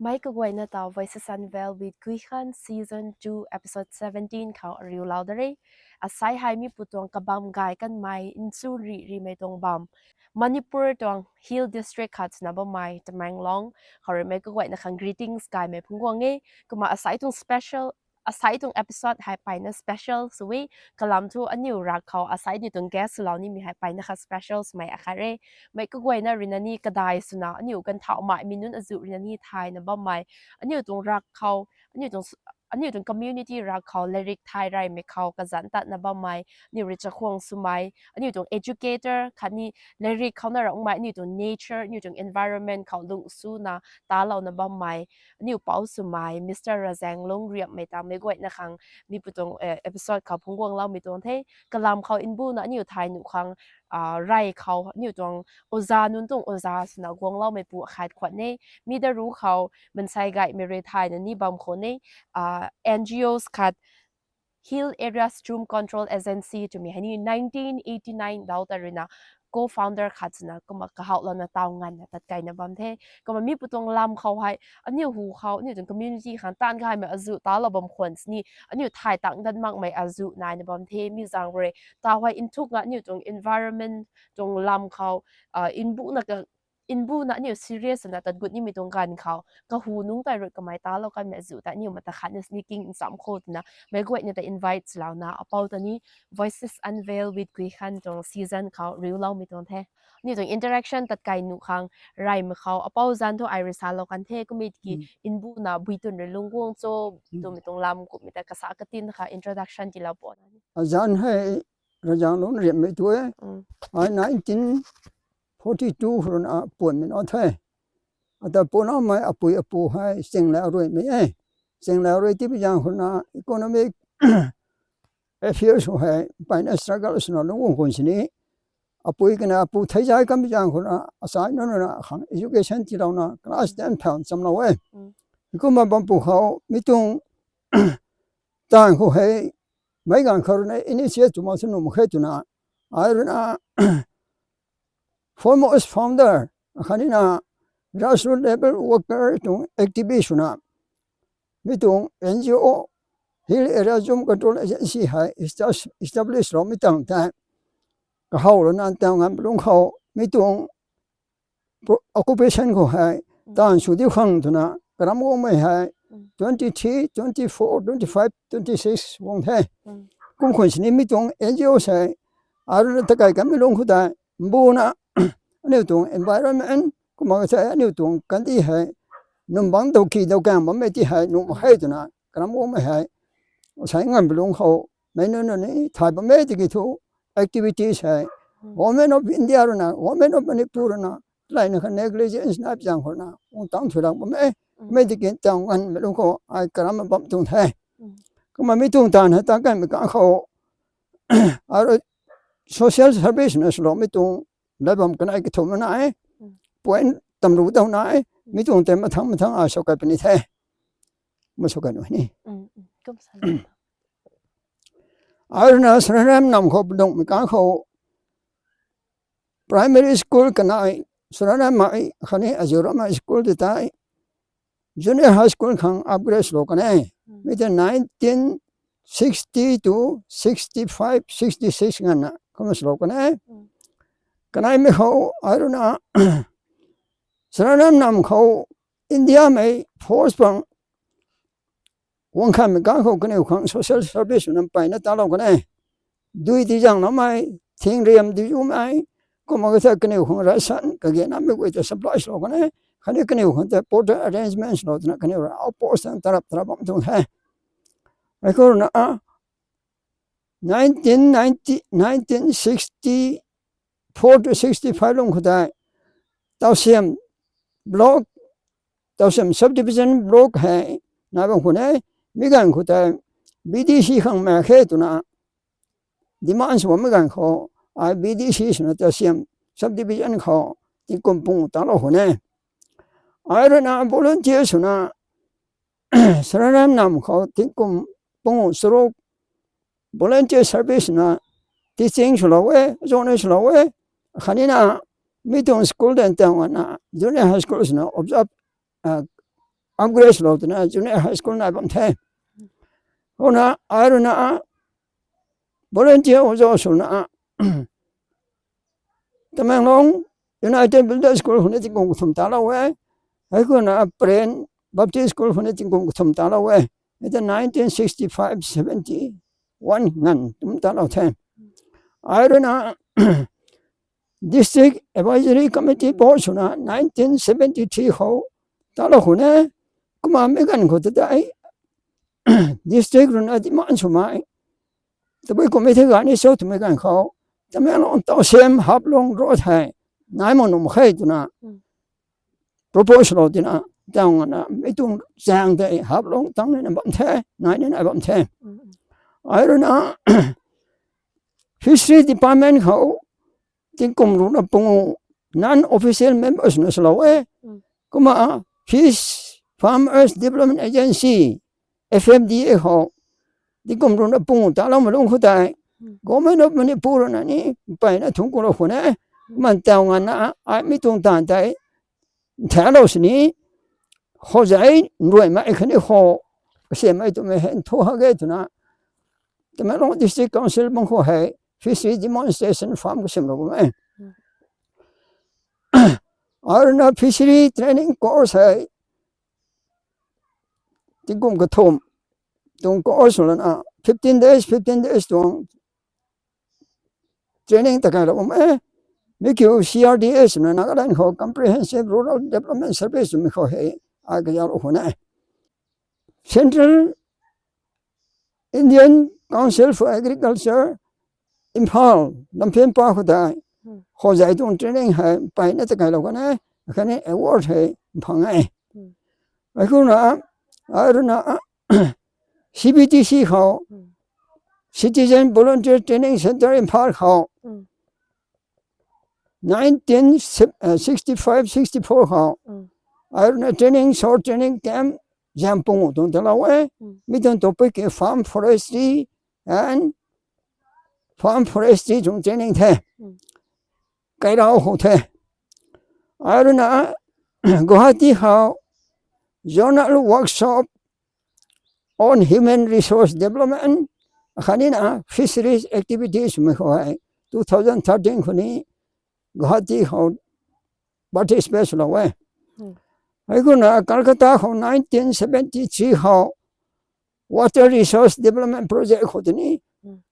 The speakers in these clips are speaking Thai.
Michael Guaynata Voices Unveiled with Guihan Season 2 Episode 17 เขาริวลาวดรีอาศัยให้มีปุตวงกะบำกายกันไม้อินซูรีไม่ตรงบำมณิปุรตวง Hill District คัดนะบ่ไม้ตะแมงลองเขาเรียกไม่ก็ไว้นะคะ Greetings กายไม่พุ่งกวงเงก็มาอาศัยตรง Special อาศัยตรง episode ให้ไปนะ special สวีกะลำทูอันนิวรักเขาอาศัยนี่ตรง guest เหล่านี้มีให้ไปนะคะ special สมัยอาคาเรไม่ก็ไว้นะรินานี่ก็ได้สุนะอันนิวกันเท่าหมายมีนุ่นอจุรินานี่ไทยนะบ่ไม่อันนิวตรงรักเขาอันนิวตรง community รักเขา lyric ไทยไรไม่เขากะจันตัดนะบ่ไม่นิวริจะควงสุมัยอันนิวตรง educator คันนี้ lyric เขาน่ารักไม่อันนิวตรง nature อันนิวตรง environment เขาลุงสู้นะตาเรานะบ่ไม่อันนิวเป้าสุมัย Mr. Razang ลงเรียบไม่ตามไม่กวยนะคะมีปุตรงepisode เขาพงวงเรามีตรงเทกะลำเขาอินบูนะอันนิวไทยหนูครั้งไรเขาอันนิวตรงโอซานุนตรงโอซาสนะกวงเราไม่ปูขาดขวัญนี่มีได้รู้เขามันใส่ไกไม่เรไทยนะนี่บางคนนี่NGOs คัด Hill Area Stream Control Agency จะมีให้นี่1989ดาวตะรินะ co-founder คัดนะก็มากะเฮาแล้วนะตาวงานนะตัดไกนะบำเทก็มันมีปุตรงลำเขาให้อันนี้หูเขาอันนี้ถึง community คันต้านก็ให้มาอาจุตาเราบำควรนี่อันนี้ถ่ายต่างกันมากไม่อาจุนายนะบำเทมีจังเรตาไว้อินทุกอันนี้ตรง environment ตรงลำเขาอินบุนะก็อินบูนะนี่ serious นะตัดกุดนี่มีตรงกันเขาก็หูนุ่งแต่รถก็ไม่ตาเรากันแม่จุแต่นี่มันตะขัน sneaking in some code นะไม่กวยเนี่ยแต่ invite เรานะเอาเป่าตอนนี้ Voices Unveiled with กุยคันตรง season เขาริวเรามีตรงแท้นี่ตรง interaction ตัดไกหนูคังไรมาเขาเอาเป่าจันทุไอริสาเรากันเทก็มีกี่อินบูนะบุยตุนลุงวงโจตัวมีตรงลำกูมีแต่กษากตินค่ะ introduction ที่เราปอนอาจารย์ให้ระจังลงเรียนไม่ตัว1942คนปวนมันเอาแท้แต่ปนเอาไม่อปุยอปูให้เสียงแล้วรวยไม่เสียงแล้วรวยที่ไปยังคนeconomic affairs ให้ไปใน struggle สนองวงคนนี้อปุยกันอปูไทยใจกันไปยังคนอาศัยนั่นนะขัง education ที่เรานะ class 10 pound สำหรับก็มาบำปูเขาไม่ต้องต่างเขาให้ไม่กันเขาใน initiate มาสนุกให้ตัวนะforemost founder คันนี้นะ grassroots level worker ตรง activation นะมีตรง NGO Hill Area Stream Control Agency ให้ establish เราไม่ตั้งแต่ก็เขาแล้วนั่นแต่งานลงเขามีตรง occupation เขาให้ตอนสุดที่ขังตัวนะกระมังไม่ให้23 24 25 26วงแท้กุมคนนี้มีตรง NGO ใช้อารุณตะไกกันไม่ลงเขาได้บูนะอันนี้ตรง environment ก็มาใช้อันนี้ตรงกันที่ให้นุ่มบังตัวขี้ตัวแกงมันไม่ที่ให้นุ่มให้ตัวนะกระมังไม่ให้ใช้งานไปลงเขาไม่นั่นนี่ถ่ายไปไม่ที่กี่ทุก activities ให้ women of India นะ women of Manipur นะหลายนะคะ negligence นับอย่างคนนะองตั้งถือหลักไม่ที่กินจังกันไม่ลงเขาไอ้กระมังปั๊มตรงแท้ก็มันไม่ตรงตานให้ตั้งกันไม่กันเขาsocial service นะสโลไม่ตรงแล้วผมกันไอ้กระทุ่มนะป่วยตำรวจตรงไหนไม่ตรงแต่มาทั้งสกัดเป็นนี่แท้มาสกัดหน่อยนี่ก็สั่นนะสระน้ำนำเขาดงไม่กันเขา primary school กันไอ้สระน้ำมาคันนี้อาจุรมา school ที่ตาย junior high school ขัง upgrade โลกันไอ้ไม่แต่1960 to 65 66กันนะเขามาสโลกันไอ้กันไอ้ไม่เขานะสระน้ำนำเขาอินเดียไม่โพสต์บังวันข้ามไม่กันเขากันไอ้ขัง social service นั่นไปนั่นตลอดกันไอ้ดูที่จังน้ำไม่ทิ้งเรียมดูไม่ก็มาก็จะกันไอ้ขังรัฐนก็เกี่ยน้ำไม่ก็จะ supply โลกันไอ้คันนี้กันไอ้ขังแต่ porter arrangements โลดนะกันไอ้เอา post ตั้งตรับผมตรงแท้ไอ้คนนะ1964 to 65ลงเขาได้ตาวเสียมบล็อกตาวเสียม subdivision บล็อกให้นะบางคนมีการเขาได้ BDC ขังแม่แค่ตัวนะ demands ว่ามีการเขาBDC นะตาวเสียม subdivision เขาที่กำปงตลอดคนนะ volunteers นะสระน้ำเขาที่กำปงสโล volunteer service นะ teaching สโลเวzone สโลเวคันนี้นะมีตรง school เดินทางนะ junior high school นะ observe upgrade လို့တနာ junior high school နာបំထဲဟိုနာအာရနာ volunteer ဟိုဆိုနာတမန်လုံး United Builder School ဟိုနေတင်ကုန်ထုံတာလာဝဲအခုနာ Pren Baptist School ဟိုနေတင်ကုန်ထုံတာလာဝဲэто 1965-71 ငန်ထုံတာလာထဲအာရနာ District Advisory Committee Board ဆိုနာ1973ဟိုတာလာဟိုနေကမမေကန်ကိုတိုင် District ရနာဒီမန်ဆိုမိုင်တပိကမတီကနေစောတမေကန်ခေါတမန်လုံးတောက်ဆမ်ဟပ်လုံးရောထိုင်နိုင်မနမခဲတနာ proportional တနာတောင်းနာမိတုံဇန်တဲ့ဟပ်လုံးတောင်းနေបំထဲနိုင်နေបំထဲ I don't know History Department ခေါတင်ကုံရုံပုံ non official members နစလောဝဲကမ Fish Farmers Development Agency FMDA ခေါဒီကုံရုံပုံတာလောမလုံးခတိုင် Government of Manipur နာနီပိုင်နထုံကိုလို့ခွနဲ့มันတောင်းနာအိမိတုံတန်တိုင်ထဲလို့စနီဟောဇိုင်နွေမအခနေဟောအစမိုက်တမဲဟန်ထိုဟာဂဲတနာတမလုံး District Council မခေါ်ဟဲ Fishery Demonstration Farm ကစမလို့မဲArna Fishery Training Course ဟဲဒီကုံကထုံတုံ course လနာ15 days တုံ training တကယ်လို့မဲ Mikyo CRDS နာကလန်ခေါ် Comprehensive Rural Development Service မခေါ်ဟဲအာကရောက်ဟိုနေ Central Indian Council for Agriculture Impal နမ်ဖင်ပါခဒိုင်ခေါ်ကြိုင်တုံ training ဟဲပိုင်နေတကယ်လို့ကနေအခနဲ့ award ဟဲဖန်ငဲအခုနာအာရနာ CBTC ခေါ် Citizen Volunteer Training Center in Park ခေါ်1965-64 ခေါ် Arna Training Short Training Camp Jampong တုံတလာဝဲမိတန် topic farm forestry and farm forestry ဂျုံ training ထဲကြိုင်တော့ဟိုထဲ Arna Guwahati ခေါ် Journal Workshop on Human Resource Development အခါနေ Fisheries Activities မခေါ်2013 ခုနှစ် Guwahati ခေါ် participate လို့ဝဲအခုနာ Calcutta ခေါ် 1973 ခေါ် Water Resource Development Project ခေါ်တဲ့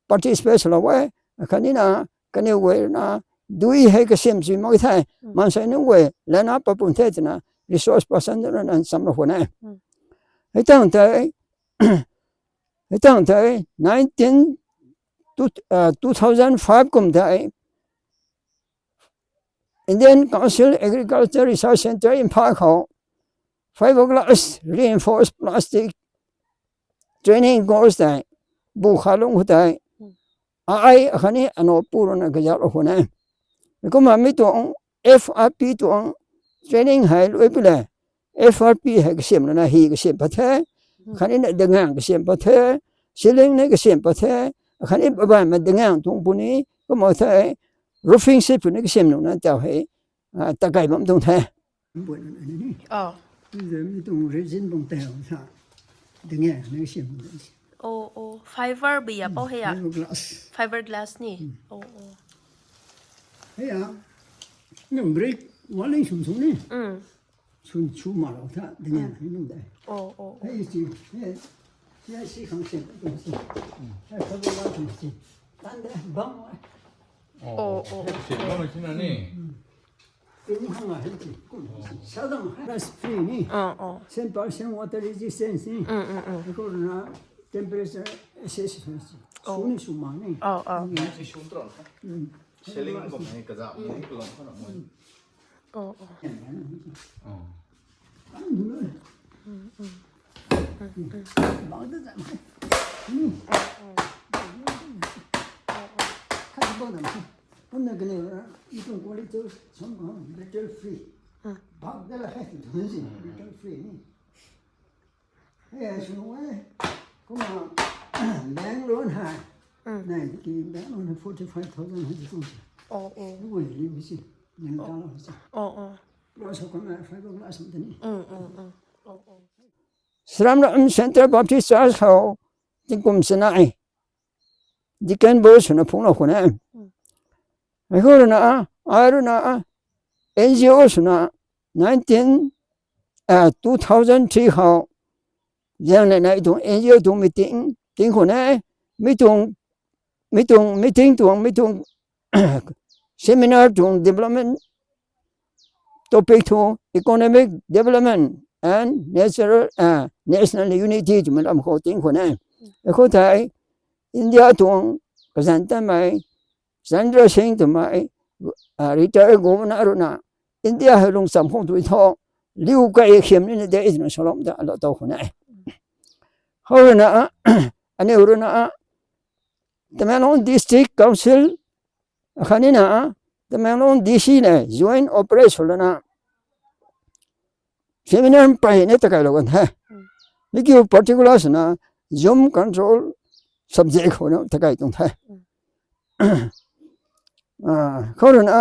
participate လို့ဝဲအခါနေကနေဝဲနာဒူီဟဲကစင်စီမိုက်ထိုင်မန်ဆိုင်နဝဲလနာပပွန်တဲ့နာ resource person နန်စမ်လို့ဝဲအဲ့တောင်တဲ့2005 kom dai Indian Council Agriculture Research Center in Park Hall fiberglass reinforced plastic training course dai bu khalong dai ai khani ano purona gajal hone ko ma mi to FRP to training hai loi pile FRP hai ke sem na hi ke sem pathe khani na dengan ke sem pathe siling ne ke sem pathe khani ba ma dengan tung puni ko mo thai roofing ship ne ke sem no na taw hai ta kai bam tung the mi tung resin bong taw sa dengan ne sem fiber bi ya po he ya fiberglass ni he ya no break waling sum sum ni sun chu ma lo tha dengan ni no dai he ji he si khang sem dong si he ko lo la si tan de bang si bang chi na ni Ini hanga hiti, sadang has free ni, 10% water resistance ni, because na temperature assessment, suni suma ni. si shum tron selling ko mai ka za mo ko lang ko na mo Bagda za. Kasi ba na? Onda gane itong quality somehow little free. Bagda la hai dunsi little free ni. Hey, suno eh. Kuma bank loan hai. Này ki bank loan 45,000 hai chung. Ui li mi si. Ning ta lo si. Lo so ko na fiberglass ni. Sramram Center Baptist Church เขาที่กลุ่มสนายที่กันเบอร์สนะพงเราคนนั้นไอ้คนน่ะอารุณะ NGO สนะ2003เขายังในตรง NGO ตรงมีติ้งคนนั้นมีตรงseminar ตรง development topic ตรง economic development and national unity จุมันเขาติ้งคนนั้นไอ้คนไทยอินเดียตรงกษัตริย์ทำไมสันดราสิงห์ทำไมretired governor นะอินเดียให้ลงสัมพันธ์ด้วยท้องลิวก็เข้มนี่ได้อิสระฉลองได้เราตัวคนนั้นเขาเนี่ยอันนี้รู้นะแต่แม่น้อง district council คันนี้นะแต่แม่น้อง DC เนี่ย joint operation แล้วนะ seminar ไปเนี่ยตะไคร้เรากันแท้นี่คือ particulars นะ zoom control subject เขาเนี่ยตะไคร้ตรงแท้เขาเนี่ยนะ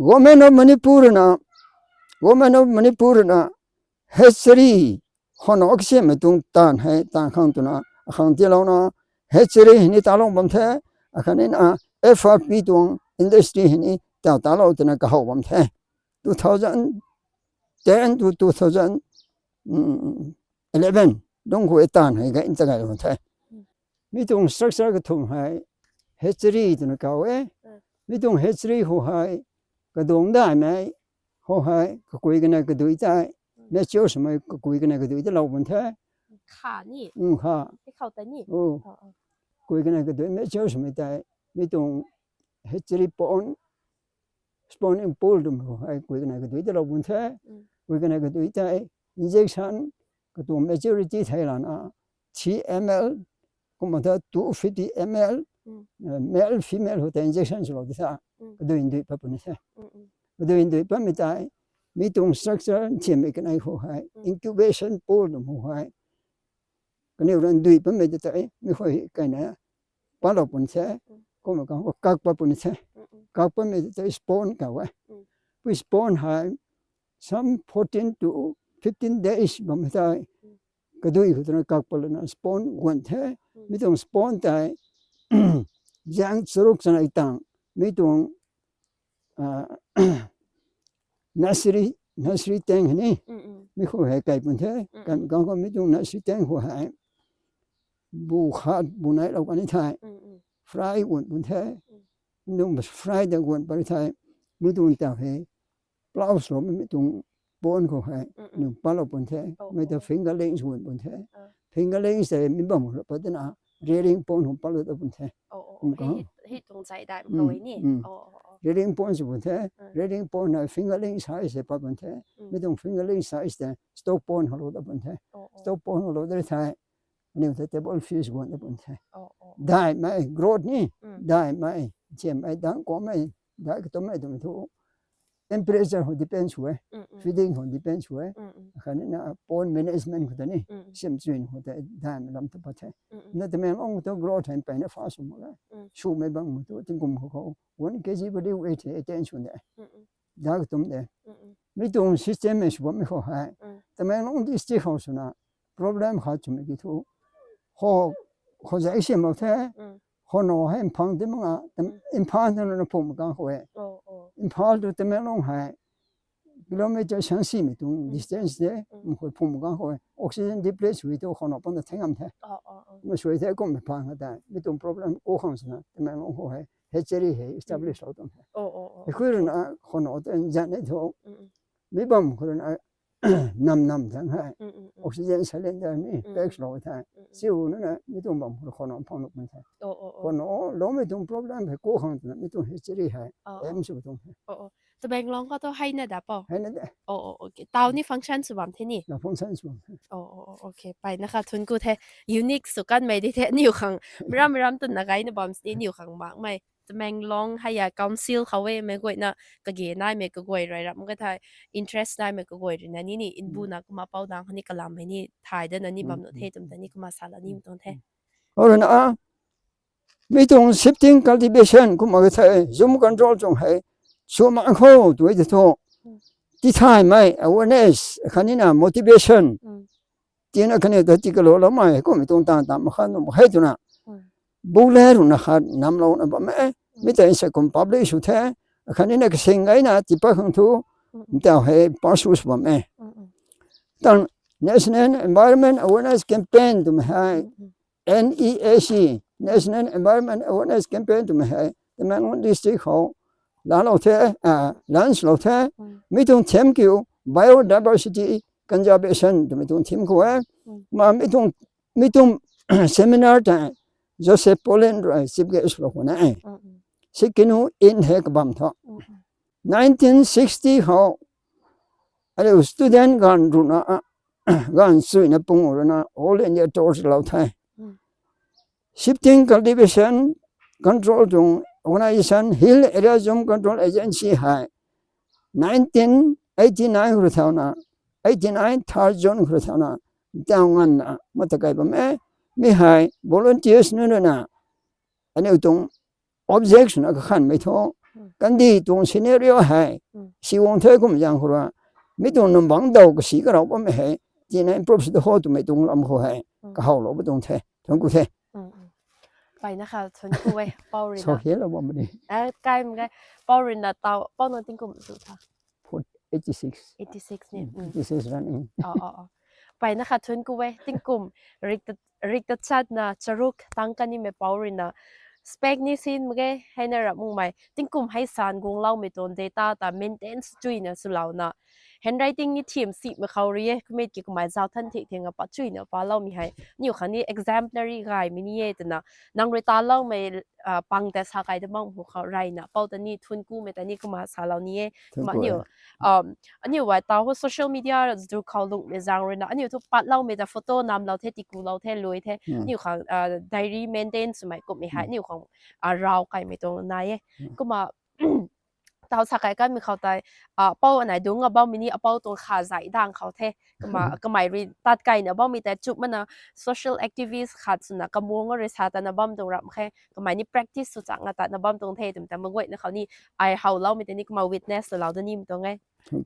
women of Manipur นะ history คนออกเสียงไม่ตรงตานให้ตานข้างตัวนะข้างที่เรานะ history นี่ตาลงบังแท้คันนี้นะ FRP ตรง industry นี่ตาเราตัวนะก็เขาบังแท้2010 to 2011ดงหัวตานให้กันตะไคร้บังแท้มีตรง structure ก็ทุ่งให้ history ตัวนะเขามีตรง history หัวให้ก็ดงได้ไหมหัวให้ก็คุยกันก็ดูได้แม่เจ้าสมัยก็คุยกันก็ดูได้เราบังแท้ค่ะนี่ค่ะให้เข้าแต่นี่คุยกันก็ดูแม่เจ้าสมัยได้มีตรง history spawn in pool ตรงให้คุยกันก็ดูได้เราบังแท้คุยกันก็ดูได้ injection ก็ตัว majority ไทยล่ะนะ 3 ml ก็มันถ้า250 ml male female หัวแต่ injection สุดที่ซ่าก็ดูอินดูปั๊บนี่ซ่าก็ดูอินดูปั๊บไม่ได้มีตรง structure ที่ไม่กันไอ้หัวให้ incubation pool ตรงหัวให้ก็เนี่ยเราดูปั๊บไม่ได้ไม่ค่อยกันนะปั๊บเราปุ่นซ่าก็มันก็กักปั๊บปุ่นซ่ากักปั๊บไม่ได้ spawn กันวะไป spawn ให้ some 14 to 15 days บ่ไม่ได้ก็ดูอีกตัวกักปั๊บนะ spawn วันแท้มีตรง spawn ได้ยังสรุปสนัยตังมีตรงnursery tank นี่มีหัวให้ไก่ปุ่นแท้กันก็มีตรง nursery tank หัวให้บูขาดบูไหนเรากันนี่ไทยฟรายอุ่นปุ่นแท้นุ่มฟรายแต่อุ่นไปไทยมีตรงเต่าให้เปล่าสมมีตรงปนหัวให้นุ่มปลาเราปุ่นแท้ไม่แต่ fingerlings อุ่นปุ่นแท้ fingerlings แต่มีบ่หมดเพราะฉะนั้นrearing point ของปลาเราปุ่นแท้ให้ตรงใจได้มันเลยนี่reading point สุดแท้ reading point นะ fingerling size ปั๊บปุ่นแท้ไม่ต้อง fingerling size แต่ stroke point ของเราปุ่นแท้ stroke point ของเราได้ไทยนี่แต่ table fish ปุ่นแท้ได้ไหม growth นี่ได้ไหมเชื่อไหมดังก็ไม่ได้ก็ต้องไม่ต้องถูก temperature ของ depends หัว feeding ของ depends หัวคันนี้นะ pond management ของตัวนี้เชื่อมช่วยของตัวได้ไม่ลำตัวแท้นั่นแต่แม่งองตัว growth ให้ไปนะฟ้าสมมติชูไม่บังมือตัวถึงกลุ่มเขา1 kg body weight attention ได้ได้ก็ต้องได้ไม่ต้อง system ไม่ช่วยไม่เขาให้แต่แม่งองที่ stick house นะ problem เขาจะไม่กี่ทุกเขาจะไอ้เชื่อมแท้คนเอาให้พังได้มั้งอ่ะแต่อินพาร์ตนั่นผมกันเขาอินพาร์ตตัวแต่ไม่ลงให้กิโลเมตรชั้น4ไม่ตรง distance เด้มันคอยผมกันเขาออกซิเจน deplete ช่วยตัวคนเอาปั้นแทงกันแท้ไม่ช่วยแท้ก็ไม่พังได้ไม่ต้อง problem โอ้ขังสินะแต่ไม่ลงเขาให้เฮเจอรี่ให้ establish เอาตรงนี้ไอ้คนน่ะคนเอาแต่ยันเนี่ยตัวไม่บ่มคนน่ะนำทั้งให้ออกซิเจนซิลินเดอร์นี่แบกโลไว้ซิวนั่นน่ะไม่ต้องบ่มคนเอาพังลงมันแท้คนเอาเราไม่ต้อง problem ให้กูขังไม่ต้องเฮเจอรี่ให้ไม่ช่วยตรงนี้จะแบ่งลองก็ต้องให้นะดาป่ะให้นั่นแหละโอเคเตานี่ฟังก์ชันสุวรรณที่นี่ฟังก์ชันสุวรรณโอเคไปนะคะทุนกูแท้ยูนิคสุกันไม่ได้แท้นี่อยู่ข้างไม่รำตุนนะไงนะบอมนี่อยู่ข้างมากไม่จะแบ่งลองให้ยาคอนซีลเขาเว้ไม่กวยนะก็เกยได้ไม่ก็กวยไรรับมันก็ทาย interest ได้ไม่ก็กวยนะนี่อินบูนะก็มาเป้าดังนี่ก็ลำให้นี่ถ่ายได้นะนี่บอมโนเทจมแต่นี่ก็มาสาระนี่มันต้องแท้เอาละนะไม่ต้อง shifting cultivation ก็มาก็ทาย zoom control จงให้ชัวร์มันเขาด้วยที่ท้องที่ท้ายไหม awareness คันนี้นะ motivation Tiene que ne dati que lo mai ko mi ton tan tam khan no hai tu na bule ru na kha nam lo na ba me mi ta se kom publish u the khan ne ke singai na ti pa khang thu ta he pasus ba me tan National Environment Awareness Campaign tu me hai NEAC National Environment Awareness Campaign tu me hai the Mangon district ho la lo the lunch lo the mi ton them kyu biodiversity conservation tu mi ton them ko ma mi ton seminar ta Joseph Poland sip ge islo ko na sikinu in he ka bam tho 1960 ho ale student gan ru na gan sui na pung ru na all India tours lo thai shifting cultivation control dung organization hill area zone control agency hai 1989 ru thau na 89 third zone ru thau na tangan na matakai ba me mi hai volunteers nu na ane tung objection ka khan mai tho kan di tung scenario hai si wong thai kum yang hura mi tung nam bang dau ka si ka raw ba me hai ti na improve the ho tu mai tung lam ho hai ka haw lo ba tung the thong ku the ไปนะคะชนกูเว้เปาริน so he lo ba me ใกล้มันใกล้เปารินน่ะเตาเปาโนติงกุมสุดค่ะ 86 86เนี่ย 86 running อ๋อไปนะคะชนกูเว้ติงกุมริกตชัดนะจรุกตั้งกันนี่เมเปารินน่ะสเปคนี่ซินมึงไงให้น่ารับมึงไหมติงกุมให้สารกงเล่าไม่ตน data แต่ maintenance จุยนะสุเหล่านะ handwriting นี่ทีมสิมาเขาเรียกไม่กี่กุมายเจ้าทันทีเทียงกับปัจจุยนะป้าเล่ามีให้นี่อยู่คันนี้ exemplary ไงมินิเย่ตนะนางเรตาเล่าไม่ปังแต่สากายจะบ้างหัวเขาไรนะเป้าตอนนี้ทุนกู้ไม่แต่นี่ก็มาสาเหล่านี้มาเนี่ยอันนี้ว่าตาหัว social media ดูเขาลงในจังเลยนะอันนี้ทุกปัดเล่าไม่แต่ photo นำเราเทติกูเราเทลุยเทนี่อยู่ของdiary maintain สมัยก็ไม่ให้นี่อยู่ของเราไก่ไม่ตรงนายก็มาตาสากายกันมีเขาใจเป้าอันไหนดูngaเป้ามินี่เป้าตรงขาใส่ด่างเขาเทก็หมายรีตัดไก่เนี่ยเป้ามีแต่จุดมันนะ social activist ขาดสุนัขกำวงก็เลยสาแต่นะบ้ามตรงรับแค่ก็หมายนี่ practice สุดจังแต่นะบ้ามตรงเทแต่เมื่อวันนะเขานี่ไอเฮาเล่ามีแต่นี่ก็มา witness เราตัวนี้มีตรงไง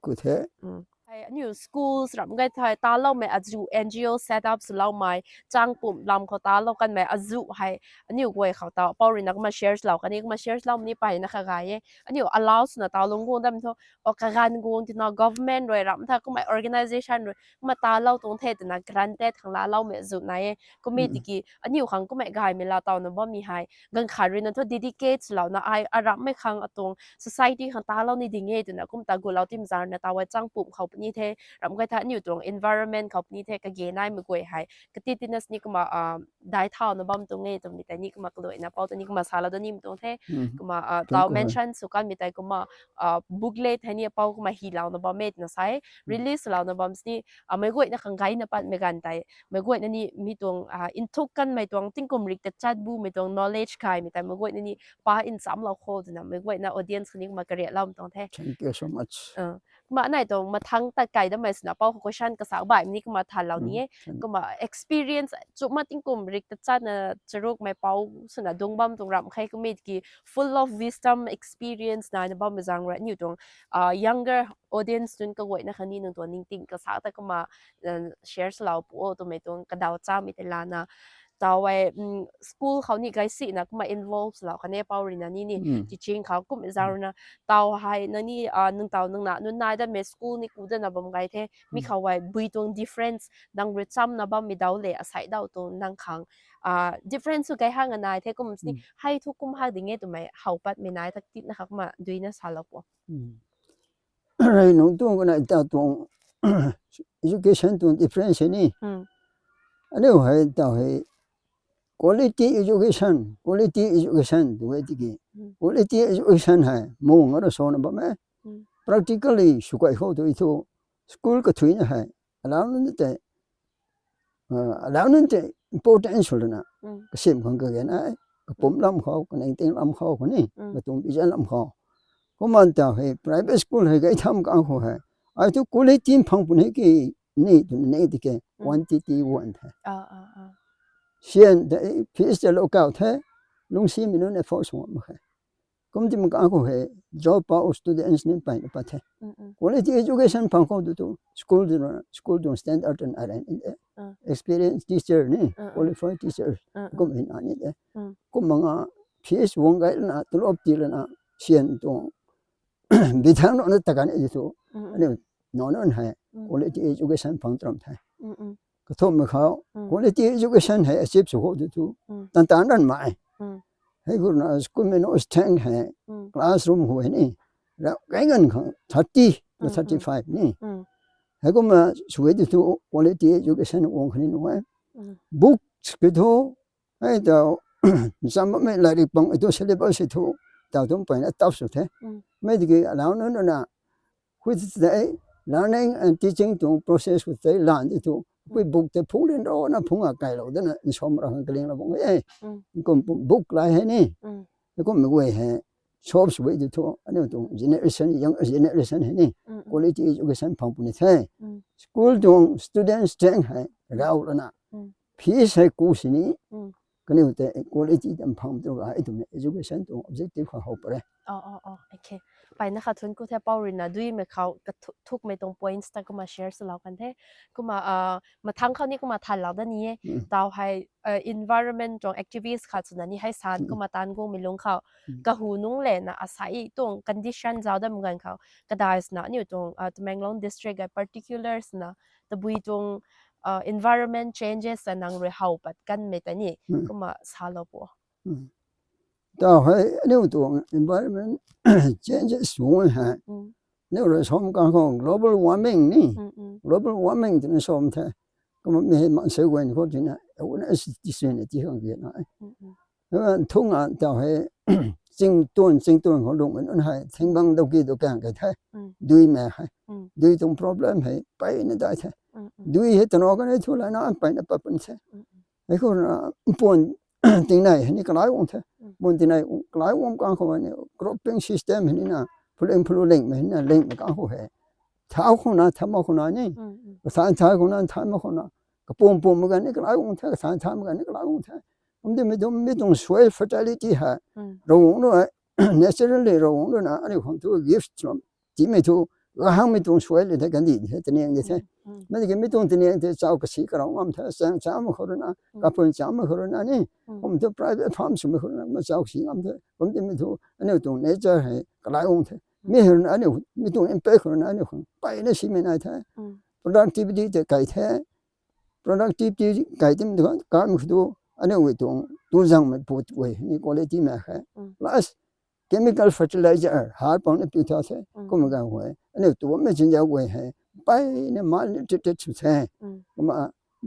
ku the อันนี้ schools รับไงไทยตาเล่าไม่อาจู NGO set up สุดเล่าไม่จ้างปุ่มลำเขาตาเล่ากันไม่อาจูให้อันนี้กูเขาตาเป้าเรียนนักมา share เรากันนี่ก็มา share เราไม่ไปนะคะไงอันนี้ allow สุนัขตาลงกูได้มั้ยทุกโอกาสกูที่น่า government ด้วยรับถ้าก็มา organization ด้วยมาตาเล่าตรงเทศนะ granted ทางลาเล่าไม่จุดไหนก็มีที่กี่อันนี้ขังก็ไม่ไงไม่ลาตาหนูบ่มีให้เงินขาดเรียนนั้นทุก dedicate เรานะไอรับไม่ขังตรง society ขังตาเล่านี่ดิ่งเงี้ยตัวนะก็มาตากูเราที่มันจานนะตาไว้จ้างปุ่มเขาปนี่เทรับไงถ้าอยู่ตรง environment เขาปนี่เทก็เกณฑ์ได้ไม่กวยให้ก็ติดติดนั่นนี่ก็มาได้เท่านะบ้ามตรงเงี้ยตรงนี้แต่นี่ก็มากเลยนะเป้าตัวนี้ก็มาสาระตัวนี้ตรงเทก็มาเรา mention สุกันมีแต่ก็มาbooklet ให้นี่เป้าก็มาฮีเรานะบ้ามเม็ดนะใช่ release เรานะบ้ามนี่ไม่กวยนะขังไงนะปัดไม่กันแต่ไม่กวยนั่นนี่มีตรงintuk กันไม่ตรงติ้งกุมริกแต่จัดบูไม่ตรง knowledge ใครมีแต่ไม่กวยนั่นนี่ป้า in ซ้ำเราโคตรนะไม่กวยนะ audience คนนี้ก็มากระเรียเราตรงเท thank you so much มาไหนตรงมาทั้งตะไก่ได้ไหมสนะเป้าของ question ก็สาวบ่ายนี้ก็มาทันเหล่านี้ก็มา experience จุมาติ้งกุมริกแต่จัดนะจะรู้ไหมเป้าสนะดงบัมตรงรำใครก็มีกี่ full of wisdom experience นะบัมมาจังเลยอยู่ตรง younger audience จนก็ไว้นะคะนี่หนึ่งตัวนิ่งๆก็สาวแต่ก็มา share เราปูตัวไม่ตรงกระดาวจ้ามีแต่ลานะตาไว้ school เขานี่ไกสินะก็มา involve เราคันนี้เป้าเรียนนี่ teaching เขาก็ไม่จังนะตาให้นั่นนี่นึงตานึงนะนู่นนายได้เม school นี่กูได้นะบ่มไงเทมีเขาไว้บุยตรง difference ดังเรื่องนะบ่มีดาวเลยอาศัยดาวตรงนั่งขังdifference สุดไกห่างกันนายเทก็มันนี่ให้ทุกกุมหาดิ่งเงี้ยตัวไม่เฮาปัดไม่นายทักติดนะคะมาดูนะสาระปะอะไรน้องตัวก็น่ะตาตรง education ตรง difference นี่อันนี้ให้ตาให้ quality education ตัวไอ้ที่ quality education ให้มองอะไรสอนบ้างไหม practically สุขเขาตัวอีทุ school ก็ถุยนะให้แล้วนั่นแต่ important สุดนะก็เสมของก็กันไอ้ก็ผมลำเขาก็ในติงลำเขาคนนี้ก็ตรงพิจารณาลำเขาก็มันตาให้ private school ให้ก็ทำกันเขาให้ไอ้ทุก quality พังปุ่นให้กี่นี่ตัวนี้ที่แก quantity วันให้现在平时的老高他，弄西面那方什么嘛？ Kom ti mak ako he drop out students ni pa pa the. Quality education pang ko tu school do standard and aran in the experienced teacher ni qualified teacher kom in ani de. Kom mga PS wong gai na tulop ti na sian to bithang no ta kan e tu. Ani no hai quality education pang tram tha. Ka thom ma khao quality education hai achieve so ho tu tan tan ran mai. Hey gurna school mein no stand hai classroom ho ni ra kai ngan khang 30 to 35 ni hai ko ma suwe tu quality education ong khani no hai books ke tho hai da sam me la ri pang to syllabus tu ta dong pa na tap su the me de allow no na which the learning and teaching to process with the land tu we book the phung den do na phung a kai lo da na som ra hang kling la bong e kom book lai he ni ko me we he shops we tu ani tu generation young generation he ni quality education phang pu ni the school dong students teng hai rao la na fees hai ku si ni kani te quality dam phang tu ga tu education tu objective kha ho pare okay ไปนะคะทุนกูแทเป้ารินะด้วยไม่เขากระทุกไม่ตรง points แต่ก็มา share สลับกันแท้ก็มาทั้งเขานี่ก็มาทันเราด้านนี้ดาวให้ environment ตรง activist ค่ะส่วนนี้ให้สารก็มาตันกูไม่ลงเขากะหูนุ่งแหล่นะอาศัยตรง condition เจ้าได้เหมือนกันเขาก็ได้สนะนี่ตรงตะแมงลง district particulars นะตะบุยตรงenvironment changes นังเรเฮาปัดกันไม่แต่นี่ก็มาสาลปัวda hai ne tu environment changes so hai ne ro som ka ko global warming ni global warming ni som the ko me ma se wen ko tin na una ti sin ti hang ye na thung a da hai jing tuan ko dong en hai thing bang do ki do kan ka the dui me hai dui tung problem hai pai ne da the dui he to no ka ne thu la na pai na pa pun se ai ko pon ting nai ni ka lai ong the mon tin nai lai ong ka ko ne cropping system ni na full link me na link ka ho he tha ko na tha ma ko na ni sa tha ko na tha ma ko na ka pom ma ga ni ka lai ong the sa tha ma ga ni ka lai ong the om de me dong soil fertility ha ro ong no naturally ro ong no na ani khong tu gift from ti me tu ga hang me dong soil de ga ni he ten yang de the me de me dong ten yang de chao ka si ka ro am tha sang cha ma ko na ka pon cha ma ko na ni om to private farm su me ko na ma chao si am the om de me tu ani dong nature hai ka lai ong the me her na ani me dong en pe ko na ani khong pai na si me na tha productivity de kai the productivity kai tim de ka mi du ani we dong tu jang me put we ni quality me hai plus chemical fertilizer har pon ne pu tha se ko ma ga we ani tu me chin ja we hai pai ne mal nutrited su se ko ma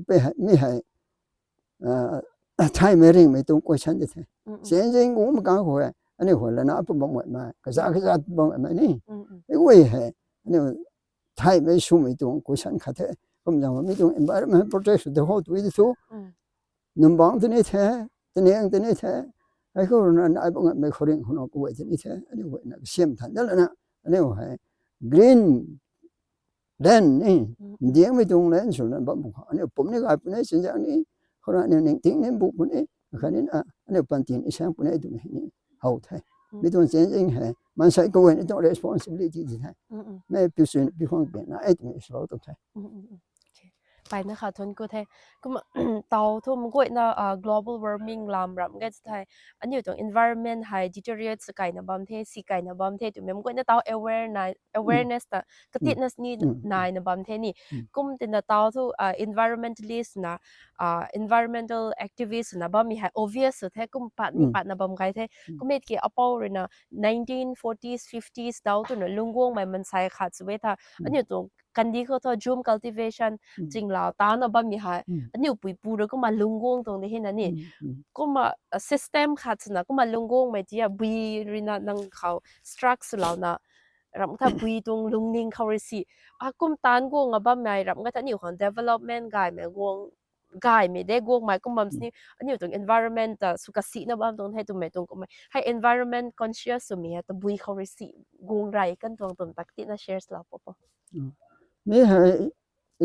pe mi hai thai me ring me tong ko chan de the sen jing ko ma ga we ani ho la na pu bong we ma ka za bong ma ni we hai ani thai me su me tong ko chan kha the ko ma me tong environment protection de ho tu de su num bang de ne the de ne the ai ko na ai bong me khoring ho no ko we de ni the ani we na sim than da na ani ho hai green then ni dieng me tong len su na ba mo ani pom ni ga pu ne sin ja ni ko na ne ning ting ne bu pu ne kha ni na ani pan tin i sang pu ne du ni hau thai me tong chen jing hai man sai ko we ni to responsibility ji thai me pu sin bi khong be na ai tu is lo to thai ไปนะคะทุนกูแท้ก็เตาทุ่มกูนะglobal warming ลามรับก็จะไทยอันนี้ตรง environment ให้ deteriorate สกายนะบำเทสีกายนะบำเทตัวแม่กูนะเตา awareness นะกติดนัสนี่นายนะบำเทนี่กุมตินะเตาทุenvironmentalist นะenvironmental activist นะบำมีให้ obvious แท้กุมปัดนี่ปัดนะบำไกแท้กุมเม็ดเกี่ยวเอาเลยนะ 1940s 50s เตาตัวนะลุงวงมันใส่ขาดสเวทอันนี้ตรงกันดีเขาทอ zoom cultivation จริงแล้วตานะบ่มีหายอันนี้ปุยปูแล้วก็มาลุงงงตรงนี้เห็นนี่ก็มา system ขัดนะก็มาลุงงงไม่จีบุยรินะนังเขา structure แล้วนะรับถ้าบุยตรงลุงนิงเขาสิกุมตานงงบ่มีรับก็ถ้านี่ของ development กายแม่งงกายไม่ได้งงหมายก็มันนี่อันนี้ตรง environment สุขสินะบ่ตรงให้ตรงไม่ตรงก็ไม่ให้ environment conscious มีตะบุยเขาสิงงไรกันตรงตักตินะ share แล้วปอme hai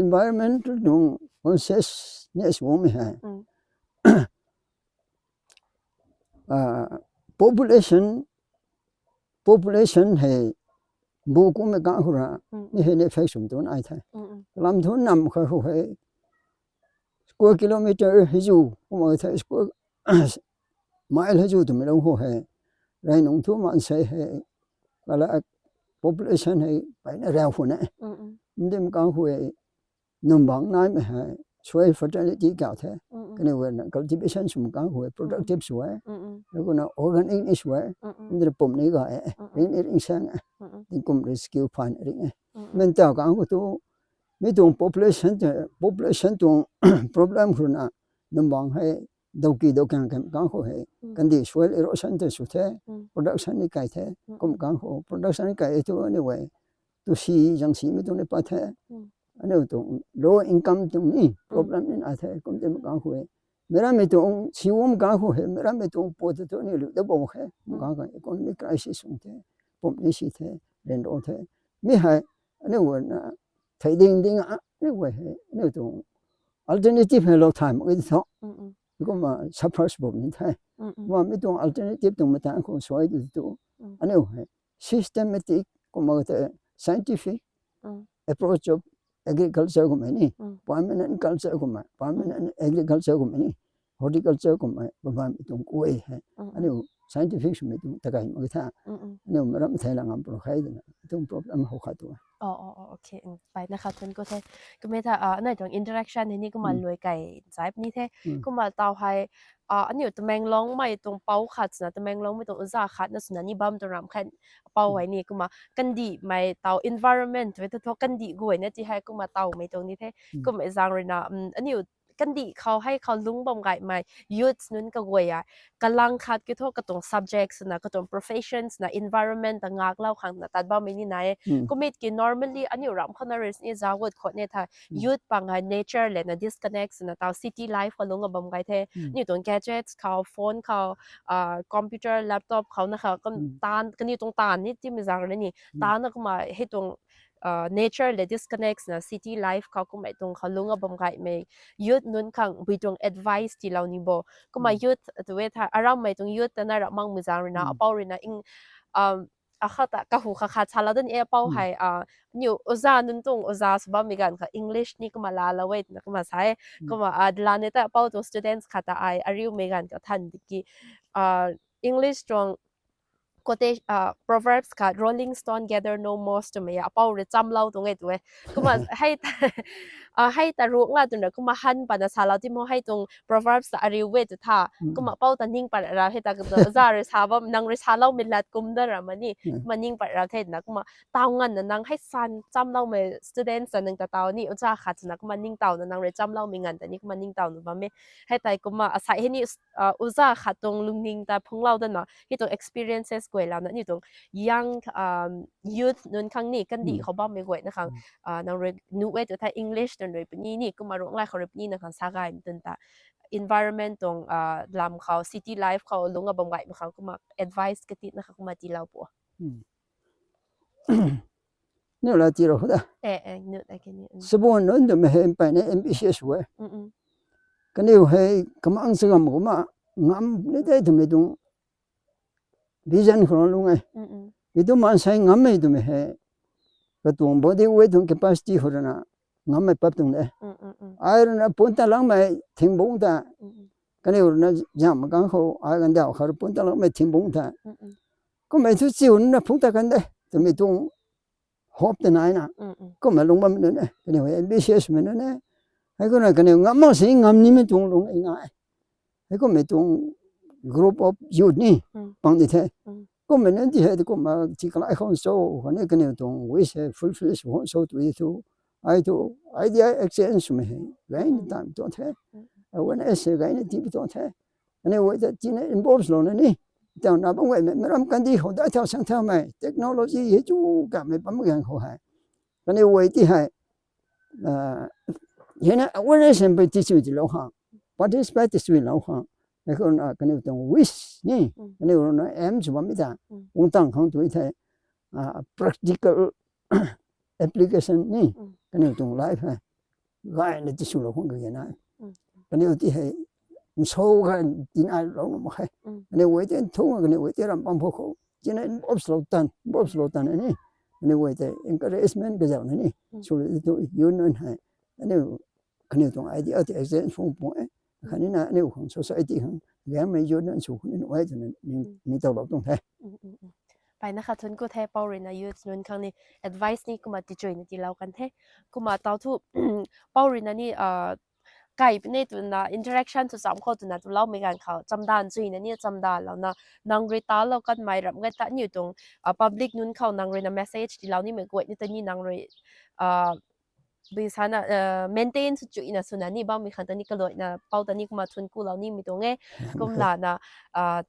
environmental dong consciousness wo me hai population population ให้บุกุมกะหุระนี่ให้ในเฟซตุนไอ้ไทยลำทุนนำเขาให้สกว่ากิโลเมตรให้อยู่ผมว่าไทยสกว่าไมล์ให้อยู่ตุไม่ลงหัวให้ไรหนุ่มทุ่มมันใส่ให้ก็ละ population ให้ไปในแรงหุ่นนะมันเดิมกะหุให้นุ่มบางน้อยไม่ให้ช่วย fertility เก่าแท้ก็เนี่ยว่า cultivation สมกะหุให้ productive สวยแล้วก็นะ organic นี่สวยมันจะปุ่มนี้ก็นี่นี่ช่างนี่กุม rescue plan นี่มันเจ้ากะหุตัวไม่ตรง population ตรง problem คือนะนุ่มบางให้ดอกกันกะหุให้กันดี soil erosion จะสุดแท้ production นี่ไกลแท้กุมกะหุ production นี่ไกลตัวนี่เว้ยตัวสีจังสีไม่ตรงในปะแท้อันนี้ตรง low income ตรงนี้ problem นี่อาแท้กุมเต็มกะหุमेरा में तो शिवम का हो है मेरा में तो पोत तो नहीं ले बो है का इकोनॉमिक क्राइसिस होते पॉपुलेशन थे लैंड होते में है ने वो ना trading ding ने वो है ने तो alternative है लो टाइम वो तो को मा सफर्स बो नहीं था वो में तो alternative तो मत को सोई तो अने वो है systematic को मत scientific approach of agriculture को में नहीं permanent culture को में permanent agriculture को में नहीं horticulture को में बाबा में तो कोई है अने scientific में तो तकाई में था अने मेरा में थैला ngam pro khai ना तो problem हो खातो อ๋อโอเคไปนะคะทุนก็แท้ก็ไม่ถ้าในตรง interaction นี่ก็มาลวยไก่สายนี้แท้ก็มาเตาให้อันนี้ตะแมงลองไม่ตรงเป้าขัดนะตะแมงลองไม่ตรงอุตสาหขัดนะสนะนี่บัมตรงรำแค่เป้าไว้นี่ก็มากันดีไม่เตา environment ไว้ทกันดีกวยเนี่ยที่ให้ก็มาเตาไม่ตรงนี้แท้ก็ไม่จางเลยนะอันนี้กันดีเขาให้เขาลุงบ่มไก่ไม่ youth นั้นก็กวยกำลังคัดก็กระตรง subjects นะกระตรง professions นะ environment ต่างงากเล่าขังนะตัดบ่ไม่นี่ไหนก็ไม่กิน normally อันนี้รำคนนั้นนี่จะวัดคนเนี่ยถ้า youth บางไง nature เลยนะ disconnect นะตา city life เขาลุงก็บ่มไก่แท้นี่ตรง gadgets เขา phone เขาcomputer laptop เขานะคะก็ตานกันนี่ตรงตานนี่ที่ไม่จางเลยนี่ตานก็มาให้ตรงnature le disconnects na city life ka ko mai tong khalunga bam kai me youth nun khang bi tong advice ti law ni bo ko ma youth to we tha around mai tong youth ta na ra mang mu jang na apaw ri na ing akhata ka hu kha kha chala den e apaw hai new oza nun tong oza sba mi gan kha english ni ko ma la la wait na ko ma sai ko ma adlane ta apaw to students khata ai ariu me gan ka than ki english strong quotation proverbs ka rolling stone gather no moss to me apaw re cham lau to ngai to ko maให้ตารู้ngaตุนะก็มาหันปะนะสาลาที่มอให้ตรง proverbs ตะอริเวตท่าก็มาเป้าตะนิ่งปะราให้ตากะซาเรซาบ่นังเรซาเล่ามิลัดกุมดะระมานี่มานิ่งปะราเทนะก็มาตาวงันนะนังให้ซันจำเล่าเม students นึงตะตาวนี่อุจาขัดนะก็มานิ่งตาวนะนังเรจำเล่ามีงันแต่นี่ก็มานิ่งตาวนะบ่แม่ให้ตายก็มาอาศัยให้นี่อุจาขัดตรงลุงนิ่งตาพงเล่าดะนะที่ตรง experiences กวยแล้วนะนี่ตรง young youth นั้นครั้งนี้กันดีเขาบ่ไม่กวยนะคะนังเรนูเวตท่า Englishโดยปนี้นี่ก็มาร้องไล่เขาเรปนี้นะคะสากายมันตา environment ตรงลำเขา city life เขาลงกับบางไว้เขาก็มา advice กะตินะคะก็มาตีเราปัวเนี่ยละตีเราได้นึกได้แค่นี้สมมุตินั้นจะไม่เห็นไปใน ambitious way ก็นี่ให้กำลังสึกมามางามนี่ได้ถึงไม่ตรง vision ของเราไงนี่ตัวมันใช้งามไม่ตรงไม่ให้ก็ตรง body weight ตรง capacity ของเราngam mai pap tung de ai na punta lang mai thingbong ta kane ur na jam gang ho ai gan da khar punta lang mai thingbong ta ko mai thu chiu na phung ta kan de to mi tung hop de nai na ko mai long bam ne kane ho ambitious me ne ai ko na kane ngam ma sing ngam ni mi tung long ai nga ai ko mai tung group of youth ni pang ni the ko mai ne di he ko ma chi kala ai khon so kane tung we se fulfill so to you to I do idea exchange में है again time तो थे when ऐसे again team तो थे अने वो तो जिन्हें involves लोने नहीं तो ना बंगे में मेरा कंदी हो दा था संथा में टेक्नोलॉजी ये जो का में बम गन हो है अने वो इति है ये ना वो ऐसे पे टीचू जी लो हां participate इस में लो हां देखो ना कने तो wish नहीं अने वो ना एम जो बम इता उन तंग हम तो इथे practical application नहीं कने तो लाइफ है गाय ने तिसु लो होंगे ना कने उति है सो का दिन आ लो म है कने वो ते थो कने वो ते रम पम भो จินะอบสโลตันอันนี้นี่ไว้แต่ encouragement ก็จะนี่ช่วยตัวยูนนให้อันนี้คันนี้ตรงไอเดียที่ example พวกคันนี้นะนี่ของ society ของแล้วไม่ยูนนสู่คนนี้ไว้ตรงนั้นนี่ตลอดตรงแท้ไปนะคะทุนกูแท้เปาเรนอายุนุนครั้งนี้ advice นี่กูมาติจอยนี่ที่เล่ากันแท้กูมาเตาทุเปาเรนนี่ไก่เป็นในตัวนะ interaction ทุก3คนตัวนะตัวเล่าไม่กันเขาจำดานจุยนะนี่จำดานแล้วนะนางเรตาเรากันไม่รับเงินแต่อยู่ตรงpublic นุนเขานางเรนะ message ที่เรานี่เหมือนกวยนี่ตัวนี้นางเรbisa na maintain su chu ina suna ni ba mi khan tani kaloi na pau tani kuma thun ku law ni mi to nge kum la na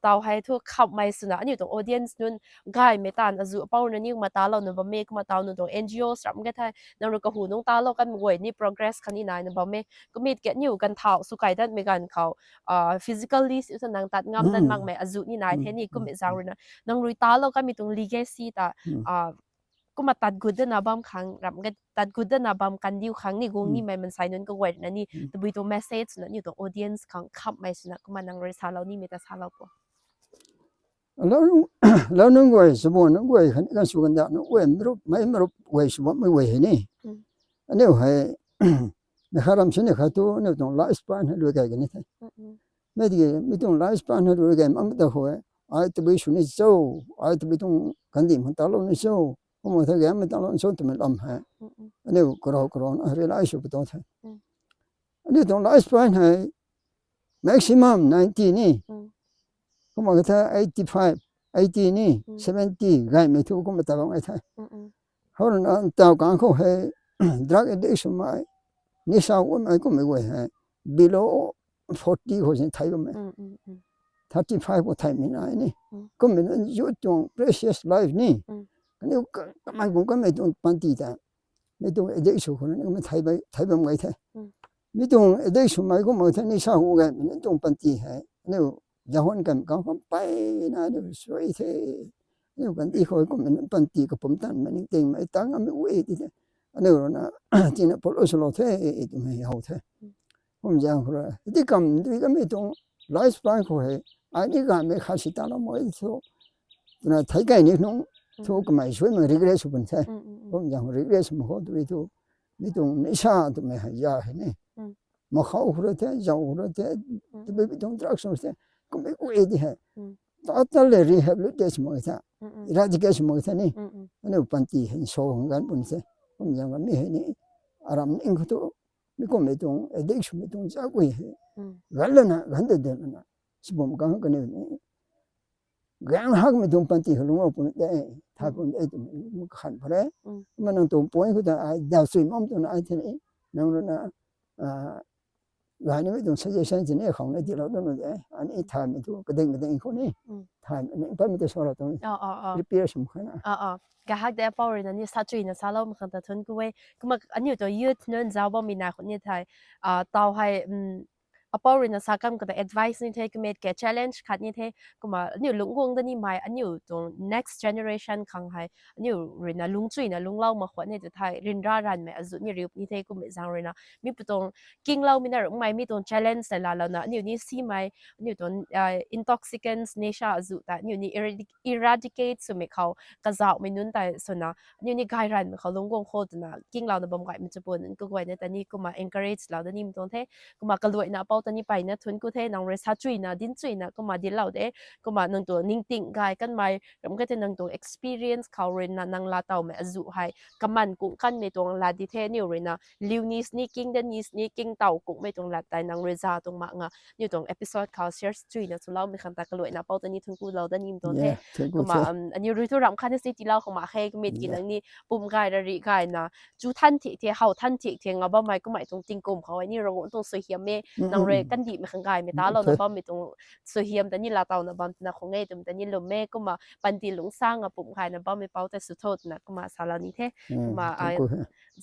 taw hai thu khap mai suna ani to audience nun gai metan azu pau na ni ma ta law no ba me kuma taw no to NGOs ram ga thai na ro ka hu nong ta law kan ngoi ni progress khani nai na ba me kumit ke new kan thaw su kai dat me kan khaw physically su nang tat ngam dan mang me azu ni nai the ni kum e jang na nang rui ta law ka mi tung legacy taก็มาตัดกุดนะบางครั้งรับก็ตัดกุดนะบางกันดิวครั้งนี่กงนี่ไม่มันใส่นั่นก็เวทนั่นนี่ตัวบีตัวเมสเซจนั่นอยู่ตัวออเดียนส์ของขับไม่สนะก็มานั่งเรียนสาเรานี่มีแต่สาเราปะแล้วนั่งไว้สมบูรณ์นั่งไว้กันสุกันดานั่งไว้ไม่รู้ไว้สมบูรณ์ไม่ไว้นี่อันนี้ให้นะครับเราสิ่งนี้เขาตัวนี่ตรงไลฟ์สปานให้ดูกันนี่ไม่ดีไม่ตรงไลฟ์สปานให้ดูกันมันไม่ต้องหัวไอ้ตัวบีสุนิโซ่ไอ้ตัวบีตรงกันดิมันตลอดนี่โซ่ผมว่าถ้าแกไม่ต้องลงส่วนตัวมันลำหายอันนี้กรอกนะเรียลไอซ์ไปตัวท้ายอันนี้ตรงไลฟ์สเปนให้ maximum 90นี่ผมว่าถ้า85 80นี่70ไงไม่ถูกก็ไม่ต้องไอ้ท้ายเขาเรื่องต่างกันเขาให้ drug addiction ไม่นิสัยว่าไม่ก็ไม่ไหวให้ below 40เขาจะไทยก็ไม่35ก็ไทยไม่ได้นี่ก็ไม่ต้องยุดตรง precious life นี่นี่ก็มันก็ไม่ต้องปันตีแต่ไม่ต้องเด็กสุขนั้นก็ไม่ไทยแบบไงแท้ไม่ต้องเด็กสุขไม่ก็ไม่ทันนี่สาวกันไม่ต้องปันตีให้นี่จะหันกันก็ไปนะนี่สวยแท้นี่กันที่เขาก็ไม่ปันตีกับผมตั้งมันเต็งไม่ตั้งไม่เวทีอันนี้นะจริงๆพอเราสลดแท้ตัวไม่เอาแท้ผมยังเขาที่กำที่ก็ไม่ต้องไลฟ์สไตล์เขาให้อันนี้ก็ไม่ขาดสิทธิ์เราไม่ถูกนะไทยกันนี่น้องทุกไม่ช่วยมันรีเกรสเป็นใช่ผมยังรีเกรสมันเขาตัวที่ไม่ต้องนิชาตัวไม่หายาเห็นไหมมาเข้าหัวเท้ยาวหัวเท้ตัวไม่ต้องดรักส์เท้ก็ไม่กูเอดีเหรอตอนเลยรีฮับลิเทชันมันใช่ราชการมันใช่นี่อันนี้ปันตีเห็นโซ่ของกันเป็นใช่ผมยังไม่เห็นนี่อารมณ์เองเขาตัวไม่ก็ไม่ต้องเด็กชุไม่ต้องจ้ากุยเหรอกันเลยนะกันเดินนะสมมติกันนี่gan hak me dum panti hulungo pun de tha pun de mu khan phare manang tum point ko da ai da sui mom tu na ai the ni nang na ga ni me dum suggestion ni khong ne ti lo do no de ani tha me tu ka ding ko ni tha ni pa me te so la tu repair sim khana ga hak de power na ni sa chui na sa lo ma khan ta thun ku we kuma anyu to youth non za ba mi na khon ni thai taw hai apor na sakam ka advice ni the commit ke challenge khat ni the kuma anyu lungwong da ni mai anyu to next generation khang hai anyu rina lungchui na lunglaw ma khwa ne te thai rin ra ran me azu ni riup ni the kum jang rina mi putong king law mi na rung mai mi to challenge la la na anyu ni si mai anyu to intoxicants nesha azu ta anyu ni eradicate so me khaw ka zaw mi nun ta so na anyu ni gai ran khaw lungwong kho na king law na bam gai mi chupon ko goi ne ta ni kuma encourage law da ni mi to the kuma ka loi naตอนนี้ไปนะทุนกูเทนังเรซาจุยนะดินจุยนะก็มาดินเหล่าเด้ก็มานังตัวนิ่งติ่งกายกันไม่แล้วก็จะนังตัว experience เขาเรียนนะนังลาเต่าไม่อายุให้กำมันกุ้งกันไม่ตรงลาดิเทนิวเรียนนะลิวนิสนี่กิ้งเดนิสนี่กิ้งเต่ากุ้งไม่ตรงลาแต่นังเรซาตรงมางะนี่ตรง episode เขา share จุยนะสุดแล้วมีคำตากระโดดนะเป้าตอนนี้ทุนกูเราได้ยินตัวเทก็มาอันนี้รู้ตัวรำคัญที่สิที่เราของมาให้ก็มีกินนังนี้ปุ่มกายระดิกายนะจูท่านที่เขาท่านที่งาบ้าไม่ก็ไม่ตรงติงกลุ่มเขาไอ้นี่เราตรงสวยเฮียเมนังเรกันดีไม่ขังกายไม่ตาเรานะบ้าไม่ตรงสวยเฮียมแต่นี่ลาเต่านะบ้านะของเงยแต่นี่ลมเมก็มาปันตีหลงสร้างปุ่มกายนะบ้าไม่เป้าแต่สุดโทษนะก็มาสารนี้เทมา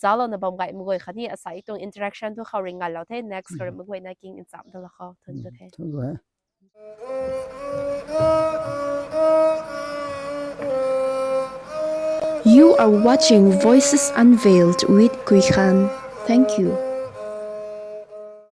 จ้าเรานะบ้าไก่มึงไงค่ะนี่อาศัยตรง interaction ทุกเขาเรียนงานเราเท next ก็มึงไงนะกินอินซัมตัวละเขาทุนก็เท You are watching Voices Unveiled with Kui Khan. Thank you.